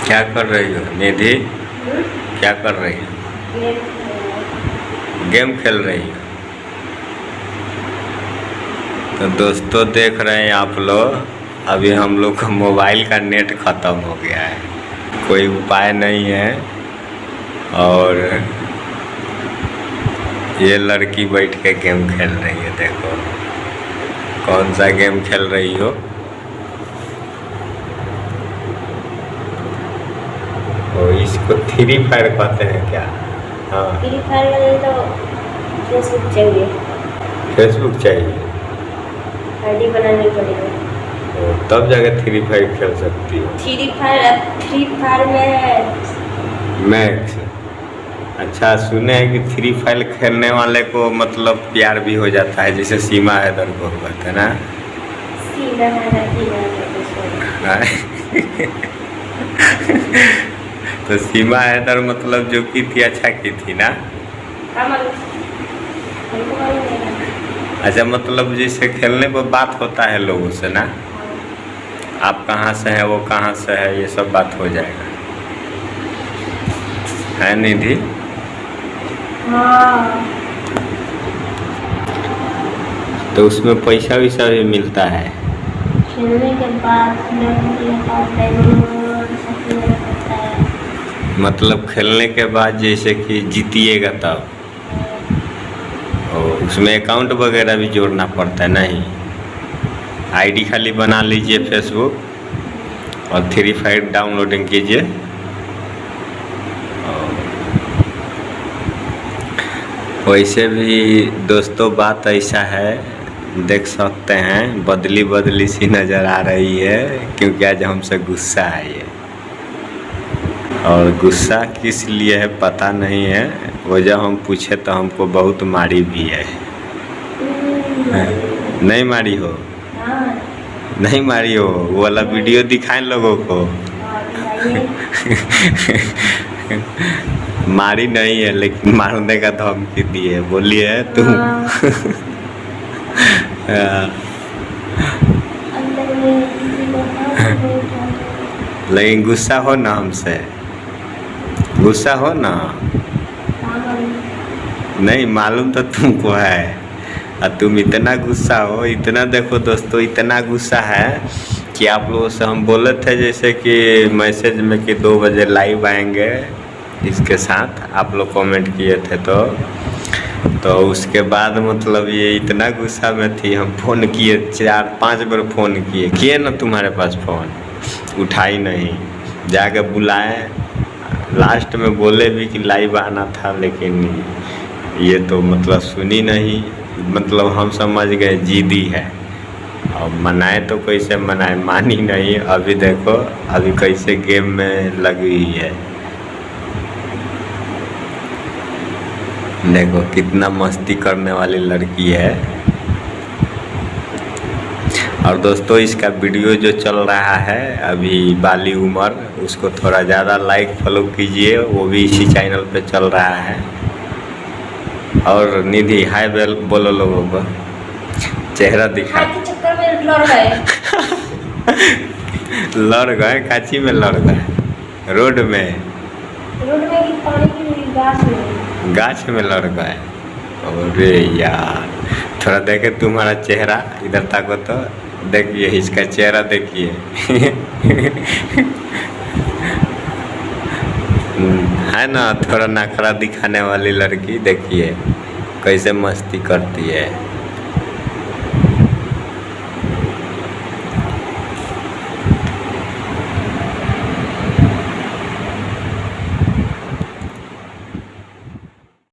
क्या कर रही हो निधि? क्या कर रही हो? गेम खेल रही हो? तो दोस्तों देख रहे हैं आप लोग, अभी हम लोग का मोबाइल का नेट ख़त्म हो गया है, कोई उपाय नहीं है। और ये लड़की बैठ के गेम खेल रही है, देखो कौन सा गेम खेल रही हो। और इसको फ्री फायर कहते हैं क्या? हाँ, फ्री फायर में तो फेसबुक चाहिए, फेसबुक चाहिए, आईडी बनानी पड़ेगी तब जाके फ्री फायर खेल सकती हो। फ्री फायर में मैक्स, अच्छा सुने हैं कि फ्री फायर खेलने वाले को मतलब प्यार भी हो जाता है, जैसे सीमा हैदर को हुआ था ना। सीधा तो सीमा हैदर मतलब जो की थी अच्छा की थी ना। अच्छा मतलब जैसे खेलने पर बात होता है लोगों से ना, आप कहाँ से हैं वो कहाँ से है, ये सब बात हो जाएगा, है निधि? हाँ, तो उसमें पैसा वैसा भी मिलता है? खेलने के बाद मतलब खेलने के बाद जैसे कि जीतिएगा तब, और उसमें अकाउंट वगैरह भी जोड़ना पड़ता है? नहीं, आईडी खाली बना लीजिए फेसबुक और फ्री फायर डाउनलोडिंग कीजिए। वैसे भी दोस्तों बात ऐसा है, देख सकते हैं बदली बदली सी नज़र आ रही है, क्योंकि आज हमसे गुस्सा है ये, और गुस्सा किस लिए है पता नहीं है। वो जब हम पूछे तो हमको बहुत मारी भी है। नहीं मारी हो? नहीं मारी हो? वो वाला वीडियो दिखाएं लोगों को। मारी नहीं है, लेकिन मारने का धमकी दी है, बोलिए तुम। लेकिन गुस्सा हो ना हमसे, गुस्सा हो ना? नहीं मालूम तो तुमको है, और तुम इतना गुस्सा हो, इतना देखो दोस्तों इतना गुस्सा है कि आप लोगों से हम बोले थे जैसे कि मैसेज में कि 2 बजे लाइव आएंगे इसके साथ, आप लोग कमेंट किए थे तो उसके बाद मतलब ये इतना गुस्सा में थी, हम फ़ोन किए 4-5 बार फ़ोन किए ना तुम्हारे पास फ़ोन, उठाई नहीं, जाके बुलाए, लास्ट में बोले भी कि लाइव आना था, लेकिन ये तो मतलब सुनी नहीं, मतलब हम समझ गए जिद्दी है, और मनाए तो कैसे मनाए, मानी नहीं। अभी देखो अभी कैसे गेम में लगी हुई है, देखो कितना मस्ती करने वाली लड़की है। और दोस्तों इसका वीडियो जो चल रहा है अभी बाली उमर, उसको थोड़ा ज़्यादा लाइक फॉलो कीजिए, वो भी इसी चैनल पे चल रहा है। और निधि हाय बोलो लोगों को, चेहरा दिखा। चक्कर में लड़ गए। लड़ गए? काची में लड़ गए? रोड में कि पानी की गाछ में लड़ गए? अरे यार थोड़ा देखे तुम्हारा चेहरा, इधर तक तो देखिए, इसका चेहरा देखिए। है ना थोड़ा नखरा दिखाने वाली लड़की, देखिए कैसे मस्ती करती है।